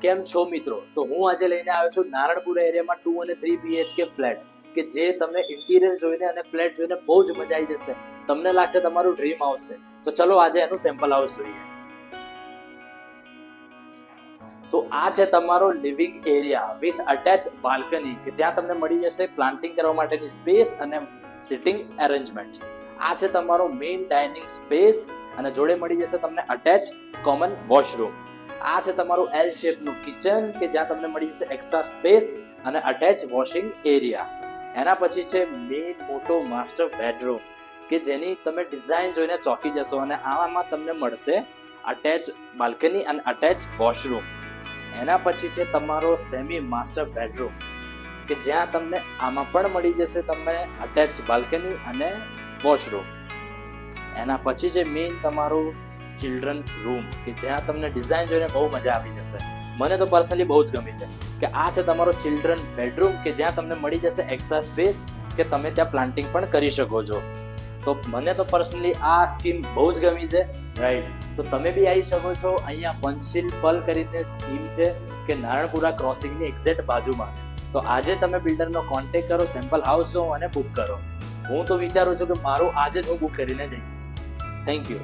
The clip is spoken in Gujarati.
કેમ છો મિત્રો? તો હું આજે લઈને આવ્યો છું નારણપુરા એરિયામાં 2 અને 3 BHK ફ્લેટ કે જે તમને ઇન્ટિરિયર જોઈને અને ફ્લેટ જોઈને બહુ જ મજા આવી જશે. તમને લાગશે તમારું ડ્રીમ હાઉસ છે. તો ચલો આજે એનું સેમ્પલ હાઉસ જોઈએ. તો આ છે તમારો living area with attach balcony કે ત્યાં તમને મળી જશે પ્લાન્ટિંગ કરવા માટેની સ્પેસ અને સિટિંગ એરેન્જમેન્ટ્સ. આ છે તમારો મેઇન ડાઇનિંગ સ્પેસ અને જોડે મળી જશે તમને અટેચ કોમન વોશરૂમ. આ છે તમારું એલ શેપનું કિચન કે જ્યાં તમને મળી જશે એક્સ્ટ્રા સ્પેસ અને અટેચ વોશિંગ એરિયા. એના પછી છે મેઇન મોટો માસ્ટર બેડરૂમ કે જેની તમે ડિઝાઇન જોઈને ચોંકી જશો અને આમાં તમને મળશે અટેચ બાલ્કની અને અટેચ વોશરૂમ. એના પછી છે તમારો સેમી માસ્ટર બેડરૂમ કે જ્યાં તમને આમાં પણ મળી જશે તમને અટેચ બાલ્કની અને વોશરૂમ. એના પછી છે મેઇન તમારું ચિલ્ડ્રન રૂમ કે જ્યાં તમને ડિઝાઇન જોઈને બહુ મજા આવી જશે. મને તો પર્સનલી બહુ જ ગમી છે કે આ છે તમારો ચિલ્ડ્રન બેડરૂમ કે જ્યાં તમને મળી જશે એક્સ્ટ્રા સ્પેસ કે તમે ત્યાં પ્લાન્ટિંગ પણ કરી શકો છો. તો મને તો પર્સનલી આ સ્કીમ બહુ જ ગમી છે, રાઈટ? તો તમે બી આવી શકો છો. અહીંયા પંચશીલ પલ કરીને સ્કીમ છે કે નારણપુરા ક્રોસિંગની એક્ઝેક્ટ બાજુમાં. તો આજે તમે બિલ્ડરનો કોન્ટેક્ટ કરો, સેમ્પલ હાઉસ જો અને બુક કરો. હું તો વિચારું છું કે મારું આજે જ હું બુક કરીને જઈશ. Thank you.